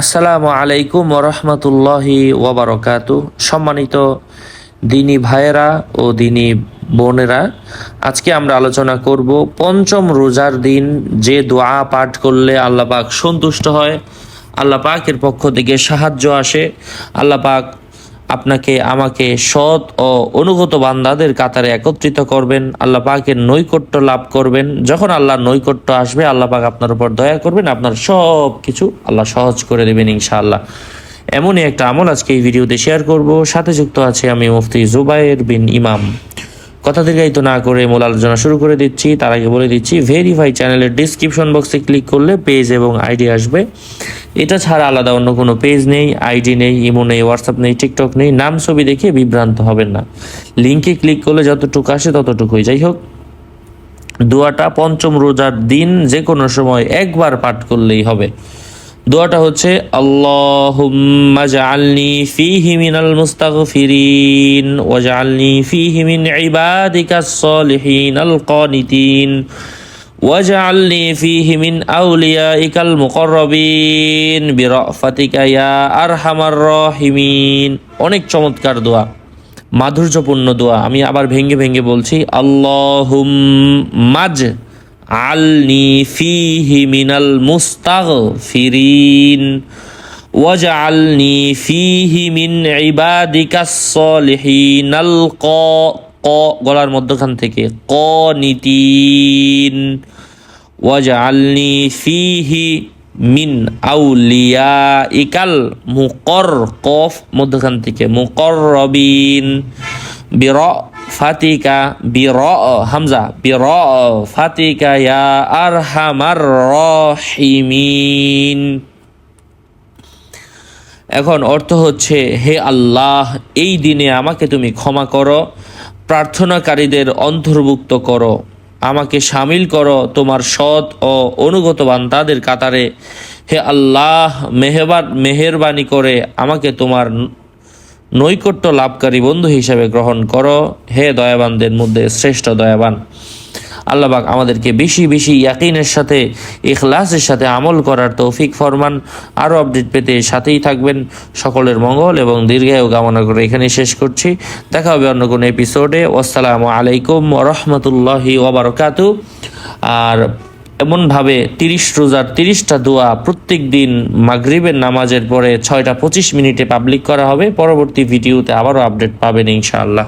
আসসালামু আলাইকুম ওরহমতুল্লাহি ওয়াবারকাতু। সম্মানিত দিনী ভাইয়েরা ও দিনী বোনেরা, আজকে আমরা আলোচনা করব পঞ্চম রোজার দিন যে দোয়া পাঠ করলে আল্লাহ পাক সন্তুষ্ট হয়, আল্লাহ পাকের পক্ষ থেকে সাহায্য আসে, আল্লাহ পাক আপনাকে আমাকে সৎ ও অনুগত বান্দাদের কাতারে একত্রিত করবেন, আল্লাহ পাকের নৈকট্য লাভ করবেন। যখন আল্লাহর নৈকট্য আসবে, আল্লাহ পাক আপনার উপর দয়া করবেন, আপনার সব কিছু আল্লাহ সহজ করে দেবেন ইনশাআল্লাহ। এমনই একটা আমল আজকে এই ভিডিওতে শেয়ার করব। সাথে যুক্ত আছে আমি মুফতি জুবায়ের বিন ইমাম। কথা দীর্ঘায়িত না করে মূল আলোচনা শুরু করে দিচ্ছি। তার আগে বলে দিচ্ছি, ভেরিফাই চ্যানেলের ডিসক্রিপশন বক্সে ক্লিক করলে পেজ এবং আইডি আসবে। এটা ছাড়া আলাদা অন্য কোনো পেজ নেই, আইডি নেই, ইমো নেই, হোয়াটসঅ্যাপ নেই, টিকটক নেই। নাম ছবি দেখে বিভ্রান্ত হবেন না। লিঙ্কে ক্লিক করলে যতটুকু আসে ততটুকুই। যাই হোক, দোয়াটা পঞ্চম রোজার দিন যে কোনো সময় একবার পাঠ করলেই হবে। দোয়াটা হচ্ছে আল্লাহুম্মা জাআলনি ফীহি মিনাল মুস্তাগফিরিন ওয়া জাআলনি ফীহি মিন ইবাদিকাস সলিহিনাল কানিতিন ওয়া জাআলনি ফীহি মিন আউলিয়াইকাল মুকাররাবিন বিরাহমাতিকা ইয়া আরহামার রাহিমিন। অনেক চমৎকার দোয়া, মাধুর্যপূর্ণ দোয়া। আমি আবার ভেঙে ভেঙে বলছি, আল্লাহুম্মা আলনি ফীহি মিনাল মুস্তাগফিরিন ওয়াজআলনি ফীহি মিন ইবাদিকাস সলিহিনাল গলার মধ্যখান থেকে কানিতিন ওয়াজআলনি ফীহি মিন আউলিয়াইকাল কফ মধ্যখান থেকে মুকাররাবিন ফাতিকা হামজা ফাতিকা ইয়া আরহামার রাহিমিন। এখন অর্থ হচ্ছে, হে আল্লাহ, এই দিনে আমাকে তুমি ক্ষমা করো, প্রার্থনাকারীদের অন্তর্ভুক্ত করো, আমাকে শামিল করো তোমার সৎ ও অনুগত বান্দাদের কাতারে। হে আল্লাহ, মেহেরবানি করে আমাকে তোমার নৈকট্য লাভকারী বন্ধু হিসাবে গ্রহণ করো। হে দয়াবানদের মধ্যে শ্রেষ্ঠ দয়াবান। আল্লাহ পাক আমাদেরকে বেশি বেশি ইয়াকিনের সাথে, ইখলাসের সাথে আমল করার তৌফিক ফরমান। আরও আপডেট পেতে সাথেই থাকবেন। সকলের মঙ্গল এবং দীর্ঘায়ু কামনা করে এখানে শেষ করছি। দেখা হবে অন্য কোনো এপিসোডে। আসসালামু আলাইকুম ওয়া রাহমাতুল্লাহি ওয়া বারাকাতু। আর এমনভাবে 30 রোজার 30টা দোয়া প্রত্যেক দিন মাগরিবের নামাজের পরে 6টা 25 মিনিটে পাবলিক করা হবে। পরবর্তী ভিডিওতে আবারও আপডেট পাবেন ইনশাআল্লাহ।